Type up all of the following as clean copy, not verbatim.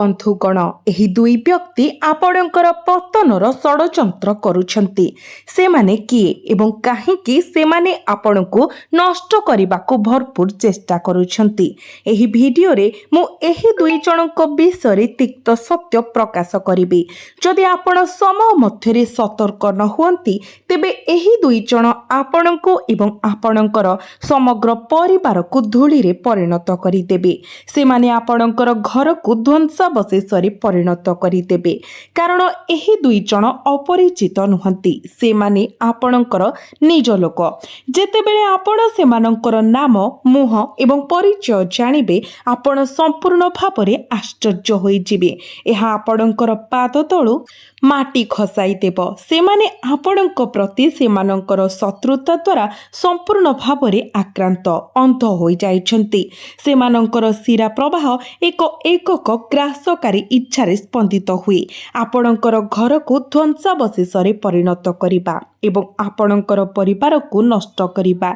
बंधुगण एही दुई व्यक्ति आपणकर पतनर षड़यंत्र करुछंती। सेमाने किए एवं काहेकि सेमाने आपणको नष्ट करबाको भरपूर चेष्टा करुछंती। एही भिडियो रे मु एही दुई जनक विषय तिक्त सत्य प्रकाश करिबी। जदि आपण समय मध्यरे सतर्क न हुअंती तेबे एही दुई जन आपणको एवं आपणकर समग्र परिवार को धूली रे परिणत करिदेबे। सेमाने आपणकर घर को ध्वंसावशेषरे परिणत करिदेबे। कारण एही दुई जन अपरिचित नुहंती, सेमाने आपणकर निज लोक। जेतेबेले आपण सेमानंकर नाम मुह एवं परिचय जानिबे आपण संपूर्ण भावरे आश्चर्य होई जिबे। एहा आपणकर पाद तळु माटी खसाई देब। सेमाने आपणक प्रति सेमानंकर शत्रुता द्वारा संपूर्ण भावरे आक्रांत अंध होई जाइछंती। सेमानंकर शिरा प्रवाह एक एकक ग्रासकारी इच्छारे स्पंदित हुए। आपणकर घर को ध्वंसावशेषरे परिणत करिबा एवं आपणकर परिवार को नष्ट करिबा।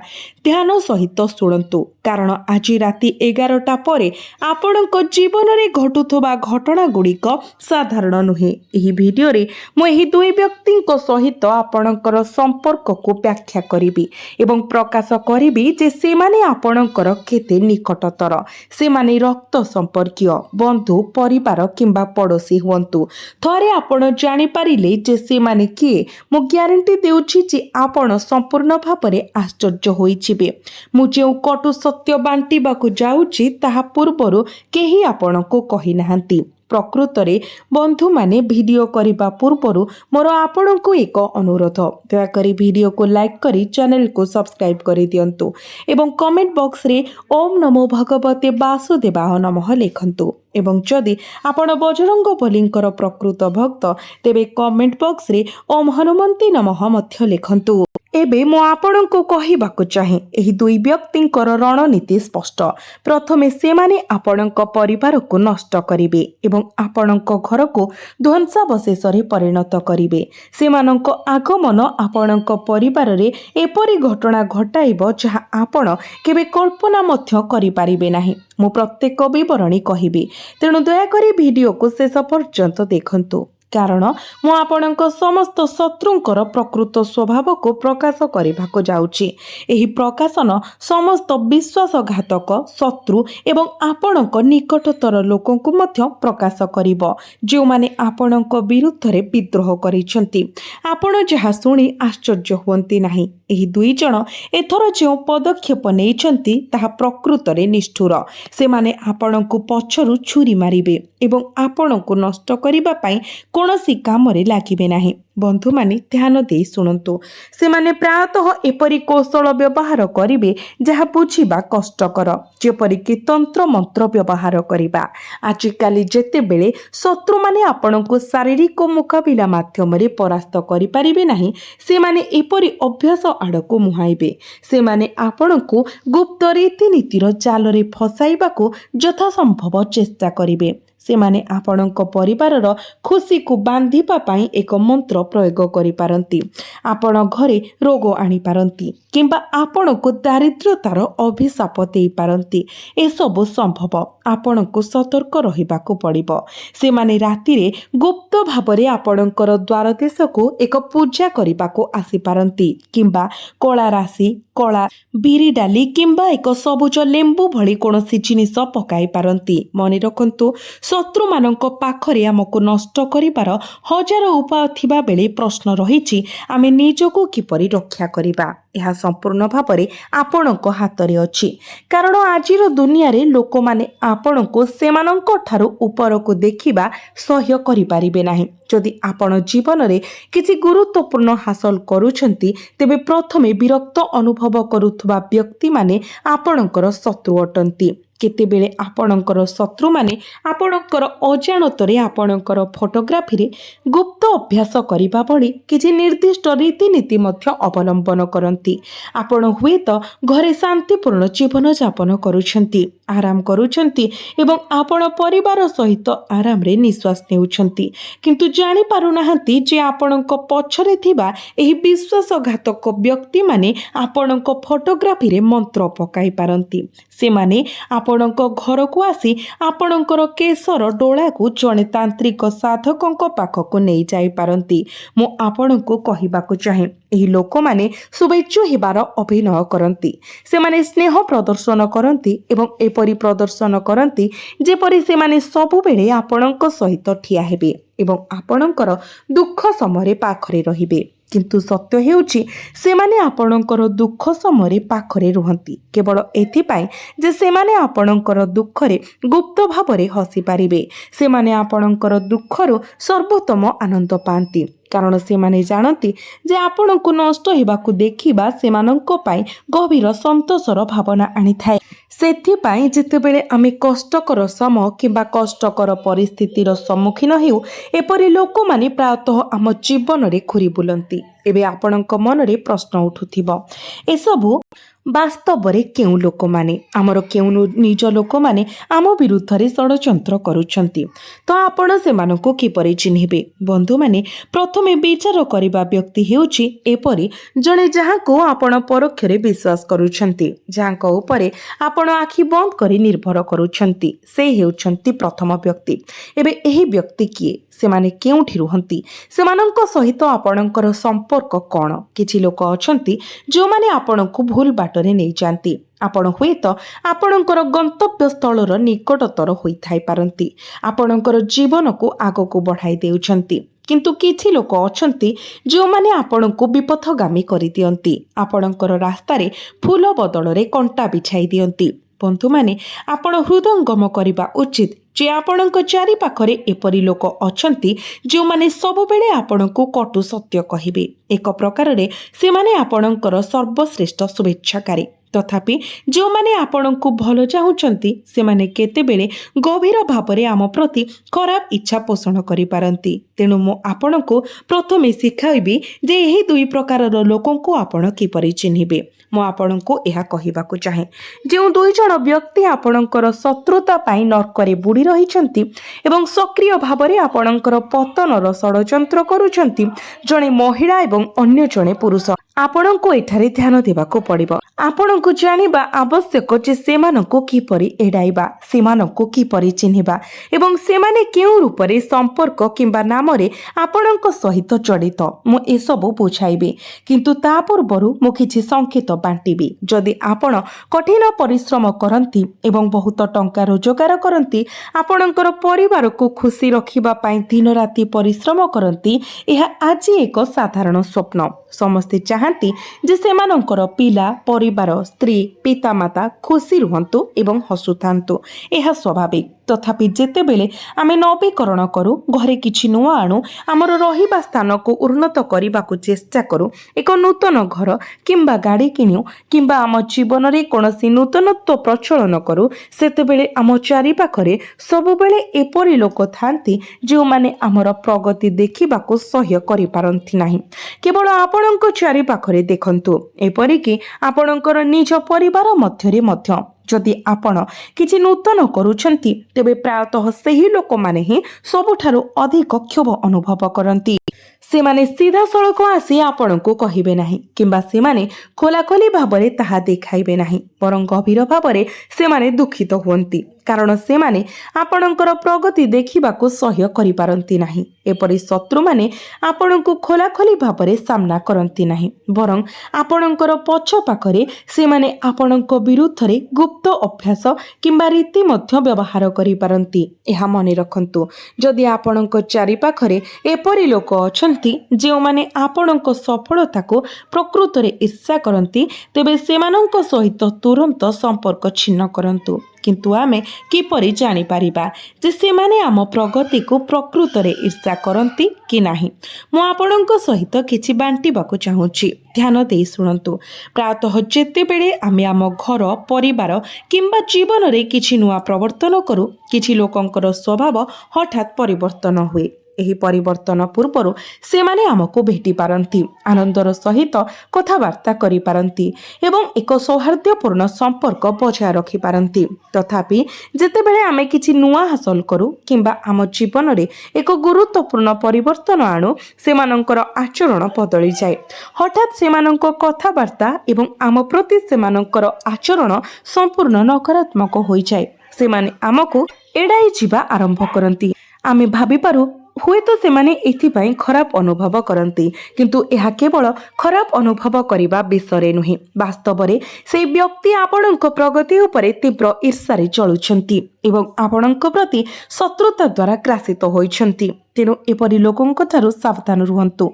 ध्यान सहित शुणंतु, कारण आज राति 11टा परे आपणक जीवन रे घटुथबा घटना गुड़िक साधारण नुहे। एही भिडियो रे मु एही दुई व्यक्तिंक सहित आपणकर संपर्क को व्याख्या करिबी एवं प्रकाश करिबी जे सेमाने आपणकर केते निकटतर। सेमाने रक्त संपर्कीय, बंधु, परिवार किंबा पड़ोशी हुंतु। थरे आपण जानि पारिले जे सेमाने किए मु ग्यारंटी देउछि जे आपण संपूर्ण भावरे आश्चर्य होई जिबे। मु जे कटु सत्य बांटिबाकू जाउछि ताहा पूर्वरु केही आपणको कहि नाहंती। प्रकृतरे बंधु माने वीडियो करिबा पूर्वरु मोर आपणको एक अनुरोध, दयाकरी वीडियो को लाइक करी चैनल को सब्सक्राइब करि दियंतु एवं कमेंट बॉक्स रे ओम नमो भगवते वासुदेवाय नमः लिखंतु। एवं जदि आपण बजरंग बलींकर प्रकृत भक्त तेबे कमेंट बॉक्स रे ओम हनुमंती नमः मध्य लिखंतु। एबे मु आपणको कहिबाकू चाहे, एही दुई व्यक्तिंकर रणनीति स्पष्ट। प्रथमे सेमाने आपणक परिवार को नष्ट करिवे एवं आपणक घर को ध्वंसावशेषरे परिणत करिवे। सेमानक आगमन आपणक परिवार रे एपरि घटना घटाइब जहा आपण केबे कल्पना मध्य करि पारिबे नाही। मु प्रत्येक विवरणी कहिबी, तेणु दयाकरी वीडियो को शेष पर्यंत देखंतु, कारण मु आपणक समस्त शत्रुंकर प्रकृत स्वभाव को प्रकाश करिबाको जाउछि। एही प्रकाशन समस्त विश्वासघातक शत्रु एवं आपणक निकटतर लोकंकु मध्य प्रकाश करिबो, जो माने आपणक विरुद्ध रे विद्रोह करिसंती। आपण जहा सुनी आश्चर्य हुअंती नाही। एही दुई जन एथर जो पदक्षेप नेइछंती ताहा प्रकृत रे निष्ठुर। सेमाने आपणकु पछरु छुरी मारिबे एवं आपणकु नष्ट करिबा पई कोनोसी कामरे लागिबे नाही। बंधु माने ध्यान दे शुणंतु, सेमाने प्रायतः एपरि कौशल व्यवहार करिबे जहा बुझिबा कष्टकर, जेपरि कि तंत्र मंत्र व्यवहार करिबा। आजिकाली जेते बेले शत्रु माने आपणकु शारीरिक मुकाबिला माध्यम रे परास्त करि पारिबे नाही, सेमाने एपरि अभ्यास आड़को मुहाइबे। सेमाने आपणकु गुप्त रीतिनीतिर जाल रे फसाइबाकू यथा संभव चेष्टा करिबे। सेमाने आपणक परिवारर खुशी को बांधिबा पई एक मंत्र प्रयोग करि पारंती। आपण घरे रोग आनी पारंती किंबा आपणको दारिद्र्यतार अभिशाप देई पारंती। ए सब संभव। आपणको सतर्क रहिबाकू पड़िबो। सेमाने रातिरे गुप्त भावरे आपणकर द्वार देशको एक पूजा करिबाकू आसी पारंती किंबा कला राशि, कला बिरी डाली किंबा एक सबुज लेंबू भली कोनोसी जिनिस पकाई पारंती। मने रखंतु, शत्रु मानक पाखरे आमको नष्ट करिबार हजार उपाय थिबा बेले प्रश्न रहिछि आमे निजको किपरि रक्षा करिबा। यह संपूर्ण भावरे आपणक हातरे अछि। कारण आजिर दुनिया रे लोक माने आपणको सेमानक ठारू उपरको देखिबा सह्य करि पारिबे नाही। जदि आपण जीवन रे किछि गुरुत्वपूर्ण हासिल करूछंती तेबे प्रथमे विरक्त अनुभव करुथबा व्यक्ति माने आपणकर शत्रु अटंती। केतेबेले आपणकर शत्रु माने आपणकर अजाणतरे आपणकर फोटोग्राफी रे गुप्त अभ्यास करिबा भली किछि निर्दिष्ट रीतिनीति मध्य अवलंबन करंती। आपण हुए तो घरे शांतिपूर्ण जीवन यापन करूछंती, आराम करुछंती एवं आपण परिवार सहित आराम रे निश्वास नेउछंती किंतु जानि पारुनाहांती जे आपणक पछरे थिबा एही विश्वासघातक व्यक्ति माने आपणक फोटोग्राफी रे मंत्र पकाई पारंती। से माने आपणक घर को आसी आपणकर केशर डोला को जणे तांत्रिक साधकंक पाखक नहीं जाई पारंती। मु आपणको कहिबाकू चाहे एही लोक माने शुभेच्छु हेबार अभिनय करती से माने स्नेह प्रदर्शन करती एवं एपरी प्रदर्शन करती जेपरी से माने सबु बेले आपणक सहित ठिया हेबे एवं आपणकर दुख समय पाखरे रहिबे किंतु सत्य हेउची से माने आपणकर दुख समय पाखरे रुहंती केवल एथिपाई जे से माने आपणकर दुखरे गुप्त भावरे हसी पारिबे। से माने आपणकर दुखरु सर्वोत्तम आनंद पांती कारण से माने जानती जे आपणको नष्ट हेबाकू देखिबा सेमानंको पाई गभीर संतोषर भावना आनी थाए। सेथिपाई जेतेबेले आमे कष्टकर समय किंबा कष्टकर परिस्थितिर सम्मुखीन हेउ एपरि लोक माने प्रायतः आम जीवन रे घुरी बुलंती। एबे आपणक मनरे प्रश्न उठुथिबो एसबु वास्तव रे केउ लोक माने आमर केउ निज लोक माने आम विरुद्ध रे षडयंत्र करूछंती तो आपण सेमानंको किपरि चिन्हिबे। बंधु माने प्रथमे विचार करिबा व्यक्ति हेउची एपरि जणे जहाको आपण परोक्षरे विश्वास करूछंती जहाको उपरे आपण आखि बंद करी निर्भर करूछंती से हेउछंती प्रथम व्यक्ति। एबे एही व्यक्ति किए सेमाने केउठी रुहंती सेमानंको सहित आपणकर संपर्क कौन। किछि लोक अछंती जो माने आपणको भूल बाटरे नै जानती आपण हुएत आपणकर गंतव्य स्थलर निकटतर होई थाई पारंती आपणकर जीवन को आगो को बढ़ाई देउछंती किंतु किछि लोक अछंती जो माने आपणको विपथगामी करि दियंती आपणकर रास्ता रे फूल बदल रे कंटा बिछाई दियंती। बंधु माने आपण हृदयंगम करिबा उचित जे आपणक चारि पाखरे एपरि लोक अछंती जो माने सब बेले आपणको कटु सत्य कहिबे एक प्रकार रे से माने आपणकर सर्वश्रेष्ठ शुभेच्छाकारी तथापि जो माने आपणको भलो चाहुचंती से माने केतेबेले गभीर भावरे आम प्रति खराब इच्छा पोषण करि पारंती। तेणु मो आपणको प्रथमे शिखाइबी जे एही दुई प्रकारर लोकंको आपण किपरि चिन्हिबे। मो आपणको एहा कहिबाकू चाहे जे दुई जण व्यक्ति आपणकर शत्रुता पाई नर्करे बुड़ी रहिछंती एवं सक्रिय भावरे आपणकर पतनर षडयंत्र करूछंती जणे महिला एवं अन्य जणे पुरुष आपणको एठारे ध्यान देबाकू पड़िबो। आपणको जानिबा आवश्यक जे सेमानको किपरि एडाइबा सेमानको किपरि चिन्हिबा एवं सेमाने केउ रूपरे संपर्क किंबा नामरे आपणको सहित जड़ित मु एसबु बुझाइबे किंतु ता पूर्वरु मु किछि संकेत बांटिबी। जदि आपण कठिन परिश्रम करंती एवं बहुत टंका रोजगार करंती आपणकर परिवार को खुशी रखिबा पई दिन राति परिश्रम करंती एहा आज एक साधारण स्वप्न। समस्ते चाहती जे सेमानंकर पिला परिवार स्त्री पितामाता खुशी रुहंतु एवं हसुथांतु एहा स्वाभाविक। तथापि जेतेबेले आमे नवीकरण करू घरे किछि नुआ आणु आमर रहिबा स्थान को उन्नत करबाकू चेष्टा करू एक नूतन घर किंबा गाड़ी किणु किंबा आम जीवन रे कोनोसी नूतनत्व प्रचलन करू सेतेबेले आम चारि पाखरे सबुबेले एपरि लोक थांती जो माने आमर प्रगति देखिबाकू सह्य करि पारंती नाही। केवल आपणक चारि पाखरे देखंतु एपरि कि आपणकर निज परिवार मध्यरे मध्य जदि आपण किछि नूतन करूछंती तेबे प्रायतः सही लोक माने ही सबुठारु अधिक क्षोभ अनुभव करंती। सेमाने सीधा सड़क आसी आपणको कहिबे नाही किंबा सेमाने खोलाखोली भाबरे ताहा देखाइबे नाही बरं गभीर भाबरे सेमाने दुखित हुअंती कारण सेमाने आपणकर प्रगति देखिबाकू सह्य करि पारंती नाही। एपरि शत्रु माने आपणको खोलाखोली भाबरे सामना करंती नाही बरं आपणकर पछ पाखरे सेमाने आपणको विरुद्ध रे गुप्त अभ्यास किंबा रीति मध्य व्यवहार करि पारंती। एहा मने रखंतु जदि आपणको चारि पाखरे एपरि लोक अछंती जे माने आपणको सफलता को प्रकृत रे ईर्ष्या करंती तेबे सेमानंको सहित तुरंत संपर्क छिन्न करंतु। किंतु आमे किपरि जानि पारिबा जे सेमाने आम प्रगति को प्रकृत रे ईर्ष्या करंती कि नाही। मु आपणको सहित किछि बांटिबाकू चाहूछि ध्यान देई सुनंतु। प्रायतः जेतेबेले आमे आम घर परिवार किंबा जीवन रे किछि नुआ प्रवर्तन करू किछि लोकंकर स्वभाव हठात परिवर्तन हुए ଏହି ପରିବର୍ତ୍ତନ ପୂର୍ବରୁ ସେମାନେ ଆମକୁ ଭେଟି ପାରନ୍ତି, ଆନନ୍ଦର ସହିତ କଥାବାର୍ତ୍ତା କରିପାରନ୍ତି ଏବଂ ଏକ ସୌହାର୍ଦ୍ଦ୍ୟପୂର୍ଣ୍ଣ ସମ୍ପର୍କ ବଜାୟ ରଖିପାରନ୍ତି। ତଥାପି ଯେତେବେଳେ ଆମେ କିଛି ନୂଆ ହାସଲ କରୁ କିମ୍ବା ଆମ ଜୀବନରେ ଏକ ଗୁରୁତ୍ୱପୂର୍ଣ୍ଣ ପରିବର୍ତ୍ତନ ଆଣୁ, ସେମାନଙ୍କର ଆଚରଣ ବଦଳିଯାଏ। ହଠାତ୍ ସେମାନଙ୍କ କଥାବାର୍ତ୍ତା ଏବଂ ଆମ ପ୍ରତି ସେମାନଙ୍କର ଆଚରଣ ସମ୍ପୂର୍ଣ୍ଣ ନକାରାତ୍ମକ ହୋଇଯାଏ। ସେମାନେ ଆମକୁ ଏଡ଼ାଇ ଯିବା ଆରମ୍ଭ କରନ୍ତି। ଆମେ ଭାବିପାରୁ ହୁଏତ ସେମାନେ ଏଥିପାଇଁ ଖରାପ ଅନୁଭବ କରନ୍ତି, କିନ୍ତୁ ଏହା କେବଳ ଖରାପ ଅନୁଭବ କରିବା ବିଷୟରେ ନୁହେଁ। ବାସ୍ତବରେ ସେହି ବ୍ୟକ୍ତି ଆପଣଙ୍କ ପ୍ରଗତି ଉପରେ ତୀବ୍ର ଈର୍ଷାରେ ଚଳୁଛନ୍ତି ଏବଂ ଆପଣଙ୍କ ପ୍ରତି ଶତ୍ରୁତା ଦ୍ୱାରା ଗ୍ରାସିତ ହୋଇଛନ୍ତି। ତେଣୁ ଏପରି ଲୋକଙ୍କ ଠାରୁ ସାବଧାନ ରୁହନ୍ତୁ,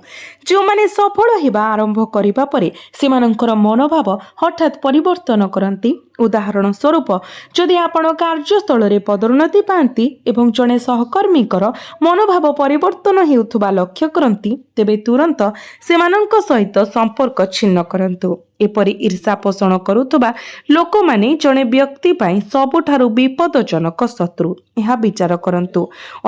ଯେଉଁମାନେ ସଫଳ ହେବା ଆରମ୍ଭ କରିବା ପରେ ସେମାନଙ୍କର ମନୋଭାବ ହଠାତ୍ ପରିବର୍ତ୍ତନ କରନ୍ତି। ଉଦାହରଣ ସ୍ୱରୂପ, ଯଦି ଆପଣ କାର୍ଯ୍ୟସ୍ଥଳରେ ପଦୋନ୍ନତି ପାଆନ୍ତି ଏବଂ ଜଣେ ସହକର୍ମୀଙ୍କର ମନୋଭାବ ପରିବର୍ତ୍ତନ ହେଉଥିବା ଲକ୍ଷ୍ୟ କରନ୍ତି, ତେବେ ତୁରନ୍ତ ସେମାନଙ୍କ ସହିତ ସମ୍ପର୍କ ଛିନ୍ନ କରନ୍ତୁ। ଏପରି ଈର୍ଷା ପୋଷଣ କରୁଥିବା ଲୋକମାନେ ଜଣେ ବ୍ୟକ୍ତି ପାଇଁ ସବୁଠାରୁ ବିପଦଜନକ ଶତ୍ରୁ। ଏହା ବିଚାର କରନ୍ତୁ।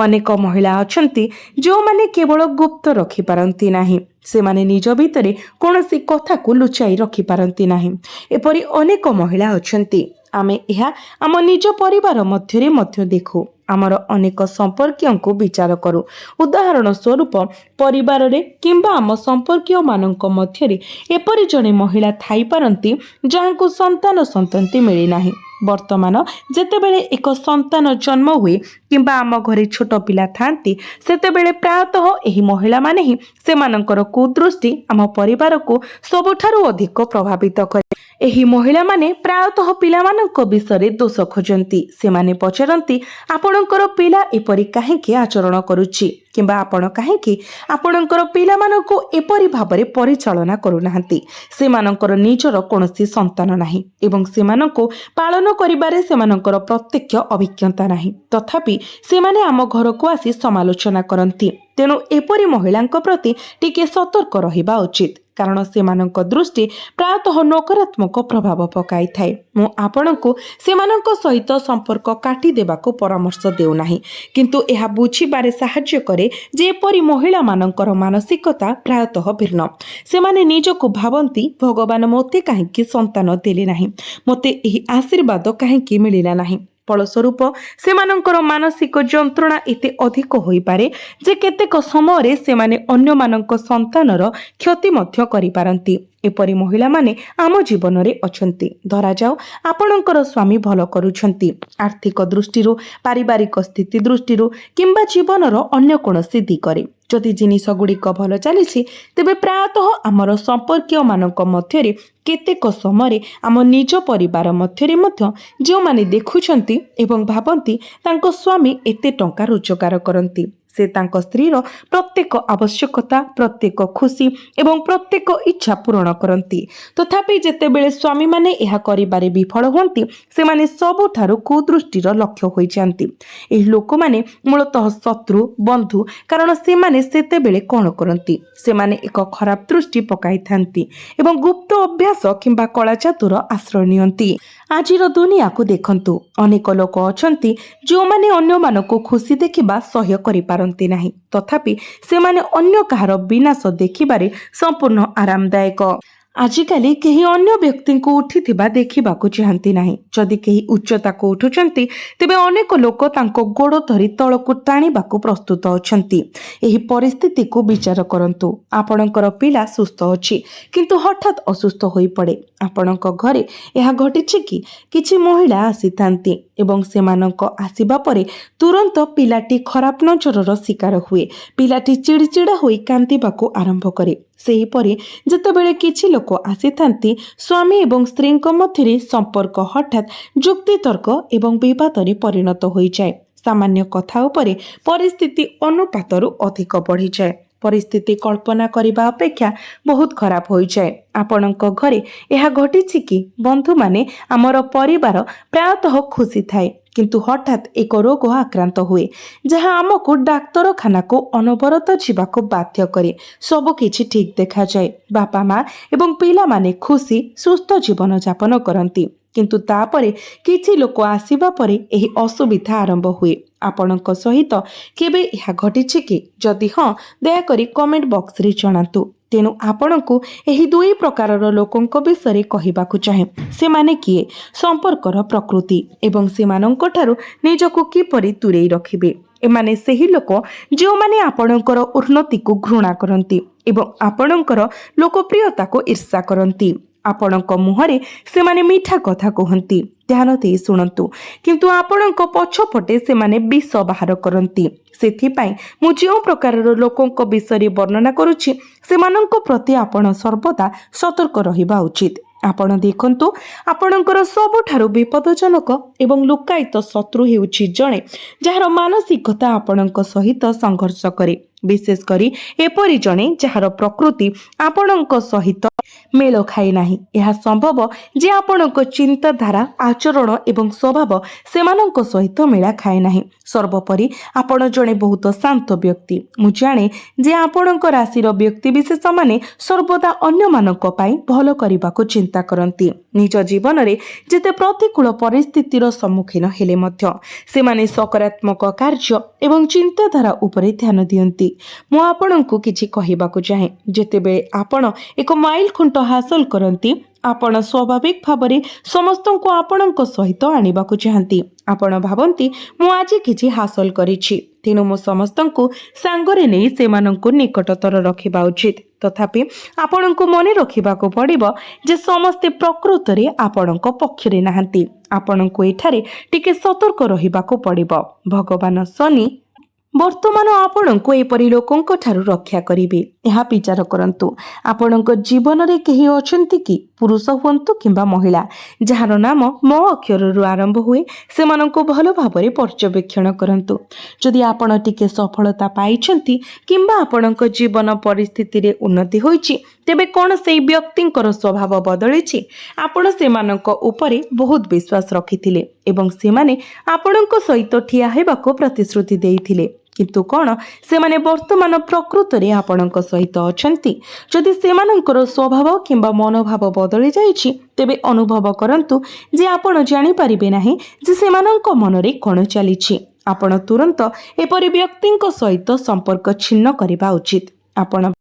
ଅନେକ ମହିଳା ଅଛନ୍ତି ଯେଉଁମାନେ କେବଳ ଗୁପ୍ତ ରଖିପାରନ୍ତି ନାହିଁ, ସେମାନେ ନିଜ ଭିତରେ କୌଣସି କଥାକୁ ଲୁଚାଇ ରଖିପାରନ୍ତି ନାହିଁ। ଏପରି ଅନେକ ମହିଳା ଅଛନ୍ତି। ଆମେ ଏହା ଆମ ନିଜ ପରିବାର ମଧ୍ୟରେ ମଧ୍ୟ ଦେଖୁ। ଆମର ଅନେକ ସମ୍ପର୍କୀୟଙ୍କୁ ବିଚାର କରୁ। ଉଦାହରଣ ସ୍ୱରୂପ, ପରିବାରରେ କିମ୍ବା ଆମ ସମ୍ପର୍କୀୟମାନଙ୍କ ମଧ୍ୟରେ ଏପରି ଜଣେ ମହିଳା ଥାଇପାରନ୍ତି ଯାହାଙ୍କୁ ସନ୍ତତି ମିଳିନାହିଁ। ବର୍ତ୍ତମାନ ଯେତେବେଳେ ଏକ ସନ୍ତାନ ଜନ୍ମ ହୁଏ କିମ୍ବା ଆମ ଘରେ ଛୋଟ ପିଲା ଥାଆନ୍ତି, ସେତେବେଳେ ପ୍ରାୟତଃ ଏହି ମହିଳାମାନେ ହିଁ ସେମାନଙ୍କର କୁଦୃଷ୍ଟି ଆମ ପରିବାରକୁ ସବୁଠାରୁ ଅଧିକ ପ୍ରଭାବିତ କରେ। ଏହି ମହିଳାମାନେ ପ୍ରାୟତଃ ପିଲାମାନଙ୍କ ବିଷୟରେ ଦୋଷ ଖୋଜନ୍ତି। ସେମାନେ ପଚାରନ୍ତି, ଆପଣଙ୍କର ପିଲା ଏପରି କାହିଁକି ଆଚରଣ କରୁଛି, କିମ୍ବା ଆପଣ କାହିଁକି ଆପଣଙ୍କର ପିଲାମାନଙ୍କୁ ଏପରି ଭାବରେ ପରିଚାଳନା କରୁନାହାନ୍ତି। ସେମାନଙ୍କର ନିଜର କୌଣସି ସନ୍ତାନ ନାହିଁ ଏବଂ ସେମାନଙ୍କୁ ପାଳନ କରିବାରେ ସେମାନଙ୍କର ପ୍ରତ୍ୟକ୍ଷ ଅଭିଜ୍ଞତା ନାହିଁ। ତଥାପି ସେମାନେ ଆମ ଘରକୁ ଆସି ସମାଲୋଚନା କରନ୍ତି। ତେଣୁ ଏପରି ମହିଳାଙ୍କ ପ୍ରତି ଟିକେ ସତର୍କ ରହିବା ଉଚିତ, କାରଣ ସେମାନଙ୍କ ଦୃଷ୍ଟି ପ୍ରାୟତଃ ନକାରାତ୍ମକ ପ୍ରଭାବ ପକାଇଥାଏ। ମୁଁ ଆପଣଙ୍କୁ ସେମାନଙ୍କ ସହିତ ସମ୍ପର୍କ କାଟିଦେବାକୁ ପରାମର୍ଶ ଦେଉନାହିଁ, କିନ୍ତୁ ଏହା ବୁଝିବାରେ ସାହାଯ୍ୟ କରେ ଯେ ଏପରି ମହିଳାମାନଙ୍କର ମାନସିକତା ପ୍ରାୟତଃ ଭିନ୍ନ। ସେମାନେ ନିଜକୁ ଭାବନ୍ତି, ଭଗବାନ ମୋତେ କାହିଁକି ସନ୍ତାନ ଦେଲେ ନାହିଁ, ମୋତେ ଏହି ଆଶୀର୍ବାଦ କାହିଁକି ମିଳିଲା ନାହିଁ। ଫଳସ୍ୱରୂପ ସେମାନଙ୍କର ମାନସିକ ଯନ୍ତ୍ରଣା ଏତେ ଅଧିକ ହୋଇପାରେ ଯେ କେତେକ ସମୟରେ ସେମାନେ ଅନ୍ୟମାନଙ୍କ ସନ୍ତାନର କ୍ଷତି ମଧ୍ୟ କରିପାରନ୍ତି। ଏପରି ମହିଳାମାନେ ଆମ ଜୀବନରେ ଅଛନ୍ତି। ଧରାଯାଉ ଆପଣଙ୍କର ସ୍ୱାମୀ ଭଲ କରୁଛନ୍ତି, ଆର୍ଥିକ ଦୃଷ୍ଟିରୁ, ପାରିବାରିକ ସ୍ଥିତି ଦୃଷ୍ଟିରୁ କିମ୍ବା ଜୀବନର ଅନ୍ୟ କୌଣସି ଦିଗରେ। ଯଦି ଜିନିଷଗୁଡ଼ିକ ଭଲ ଚାଲିଛି, ତେବେ ପ୍ରାୟତଃ ଆମର ସମ୍ପର୍କୀୟମାନଙ୍କ ମଧ୍ୟରେ କେତେକ ସମୟରେ ଆମ ନିଜ ପରିବାର ମଧ୍ୟରେ ମଧ୍ୟ ଯେଉଁମାନେ ଦେଖୁଛନ୍ତି ଏବଂ ଭାବନ୍ତି ତାଙ୍କ ସ୍ୱାମୀ ଏତେ ଟଙ୍କା ରୋଜଗାର କରନ୍ତି, ସେ ତାଙ୍କ ସ୍ତ୍ରୀର ପ୍ରତ୍ୟେକ ଆବଶ୍ୟକତା, ପ୍ରତ୍ୟେକ ଖୁସି ଏବଂ ପ୍ରତ୍ୟେକ ଇଚ୍ଛା ପୂରଣ କରନ୍ତି। ତଥାପି ଯେତେବେଳେ ସ୍ୱାମୀମାନେ ଏହା କରିବାରେ ବିଫଳ ହୁଅନ୍ତି, ସେମାନେ ସବୁଠାରୁ କୁଦୃଷ୍ଟିର ଲକ୍ଷ୍ୟ ହୋଇଯାନ୍ତି। ଏହି ଲୋକମାନେ ମୂଳତଃ ଶତ୍ରୁ, ବନ୍ଧୁ, କାରଣ ସେମାନେ ସେତେବେଳେ କ'ଣ କରନ୍ତି? ସେମାନେ ଏକ ଖରାପ ଦୃଷ୍ଟି ପକାଇଥାନ୍ତି ଏବଂ ଗୁପ୍ତ ଅଭ୍ୟାସ କିମ୍ବା କଳା ଜାଦୁର ଆଶ୍ରୟ ନିଅନ୍ତି। ଆଜିର ଦୁନିଆକୁ ଦେଖନ୍ତୁ। ଅନେକ ଲୋକ ଅଛନ୍ତି ଯେଉଁମାନେ ଅନ୍ୟମାନଙ୍କୁ ଖୁସି ଦେଖିବା ସହ୍ୟ କରିପାରନ୍ତି ନାହିଁ, ତଥାପି ସେମାନେ ଅନ୍ୟ କାହାର ବିନାଶ ଦେଖିବାରେ ସମ୍ପୂର୍ଣ୍ଣ ଆରାମଦାୟକ। ଆଜିକାଲି କେହି ଅନ୍ୟ ବ୍ୟକ୍ତିଙ୍କୁ ଉଠିଥିବା ଦେଖିବାକୁ ଚାହାନ୍ତି ନାହିଁ। ଯଦି କେହି ଉଚ୍ଚତାକୁ ଉଠୁଛନ୍ତି, ତେବେ ଅନେକ ଲୋକ ତାଙ୍କ ଗୋଡ଼ ଧରି ତଳକୁ ଟାଣିବାକୁ ପ୍ରସ୍ତୁତ ଅଛନ୍ତି। ଏହି ପରିସ୍ଥିତିକୁ ବିଚାର କରନ୍ତୁ। ଆପଣଙ୍କର ପିଲା ସୁସ୍ଥ ଅଛି, କିନ୍ତୁ ହଠାତ୍ ଅସୁସ୍ଥ ହୋଇପଡ଼େ। ଆପଣଙ୍କ ଘରେ ଏହା ଘଟିଛି କି? କିଛି ମହିଳା ଆସିଥାନ୍ତି ଏବଂ ସେମାନଙ୍କ ଆସିବା ପରେ ତୁରନ୍ତ ପିଲାଟି ଖରାପ ନଜରର ଶିକାର ହୁଏ। ପିଲାଟି ଚିଡ଼ିଚିଡ଼ା ହୋଇ କାନ୍ଦିବାକୁ ଆରମ୍ଭ କରେ। ସେହିପରି ଯେତେବେଳେ କିଛି ଲୋକ ଆସିଥାନ୍ତି, ସ୍ୱାମୀ ଏବଂ ସ୍ତ୍ରୀଙ୍କ ମଧ୍ୟରେ ସମ୍ପର୍କ ହଠାତ୍ ଯୁକ୍ତିତର୍କ ଏବଂ ବିବାଦରେ ପରିଣତ ହୋଇଯାଏ। ସାମାନ୍ୟ କଥା ଉପରେ ପରିସ୍ଥିତି ଅନୁପାତରୁ ଅଧିକ ବଢ଼ିଯାଏ। ପରିସ୍ଥିତି କଳ୍ପନା କରିବା ଅପେକ୍ଷା ବହୁତ ଖରାପ ହୋଇଯାଏ। ଆପଣଙ୍କ ଘରେ ଏହା ଘଟିଛି କି? ବନ୍ଧୁମାନେ, ଆମର ପରିବାର ପ୍ରାୟତଃ ଖୁସି ଥାଏ, କିନ୍ତୁ ହଠାତ୍ ଏକ ରୋଗ ଆକ୍ରାନ୍ତ ହୁଏ, ଯାହା ଆମକୁ ଡାକ୍ତରଖାନାକୁ ଅନବରତ ଯିବାକୁ ବାଧ୍ୟ କରେ। ସବୁକିଛି ଠିକ୍ ଦେଖାଯାଏ। ବାପା ମା ଏବଂ ପିଲାମାନେ ଖୁସି, ସୁସ୍ଥ ଜୀବନଯାପନ କରନ୍ତି, किंतु तापरे किछि लोक आसिबा परे एही असुविधा आरंभ हुए। आपणक सहित केबे ଏହା घटिछि कि? जदि हाँ, दयाकरी कमेंट बॉक्स रे जणातु। तेणु आपणकु एही दुई प्रकारर लोकंक विषय कहिबाकु चाहे। सेमाने किए? संपर्कर प्रकृति एवं सेमानंक ठारु निजकु किपरि दूरेई रखिबे। एमाने सेही लोक जो माने आपणकर उन्नति को घृणा करंती एवं आपणकर लोकप्रियता को ईर्षा करंती। आपणक मुहरे सेमाने मीठा कथा कहंती, ध्यान देई शुणंतु, किंतु आपणक पछपटे सेमाने विष बाहर करंती। सेथिपाई मु जो प्रकारर लोकंक विषय वर्णना करुछि सेमानंक प्रति आपण सर्वदा सतर्क रहिबा उचित। आपण देखंतु, आपणकर सबठारु विपदजनक एवं लुकायित शत्रु हेउछि जणे जହାର मानसिकता आपणक सहित संघर्ष करे। विशेष करी एपरि जणे जହାର प्रकृति आपणक सहित मेल खाई नाही। यह संभव जे आपणक चिंताधारा, आचरण एवं स्वभाव सेमानंक सहित मेला खाए नाही। सर्वोपरि आपण जणे बहुत शांत व्यक्ति। मु जाने जे आपणक राशिर व्यक्ति विशेष माने सर्वदा अन्य मानक पाई भलो करिबाको चिंता करंती। निज जीवन रे जेते प्रतिकूल परिस्थितिर सम्मुखीन हेले मध्य सेमाने सकारात्मक कार्य एवं चिंताधारा उपरे ध्यान दियंती। मु आपणकु किछि कहिबाकु चाहे। जेतेबेले आपण एक माइल खुंट हासिल करंती, आपण स्वाभाविक भावरे समस्तंको आपणक सहित आनिबाकु चाहंती। आपण भाबंती मु आज किछि हासिल करिछि, तेणु मु समस्तंको सांगरे नै सेमानंको निकटतर रखिबा उचित। तथापि आपणको मने रखिबाकु पड़िबो जे समस्ते प्रकृतरे आपणको पक्षरे नाहंती। आपणको एठारे टिके सतर्क रहिबाकु पड़िबो। भगवान शनि वर्तमान आपणको एपरि लोकंक ठारु रक्षा करिवे। यह विचार करंतु, आपणक जीवन रे केही अछंती कि? पुरुष हुंतु किंबा महिला जହାର नाम म अक्षररु आरंभ हुए सेमानंको भलो भाबरे पर्यवेक्षण करंतु। जदि आपण टिके सफलता पाइछंती किंबा आपणक जीवन परिस्थिति रे उन्नति होईछि, तेबे कोन सेई व्यक्तिंकर स्वभाव बदलिछि? आपण सेमानंक उपरे बहुत विश्वास रखिथिले एवं सेमाने आपणक सहित ठिया हेबाको प्रतिश्रुति देइथिले, किंतु कोन सेमाने वर्तमान प्रकृतरे आपणक सहित अछंती? जदि सेमानंकर स्वभाव किंबा मनोभाव बदली जाइछि, तेबे अनुभव करंतु जे आपण जानि परिबे नाही जे सेमानंक मनरे कोन चलिछि। आपण तुरंत एपरि व्यक्तिंक सहित संपर्क छिन्न करिबा उचित। आपण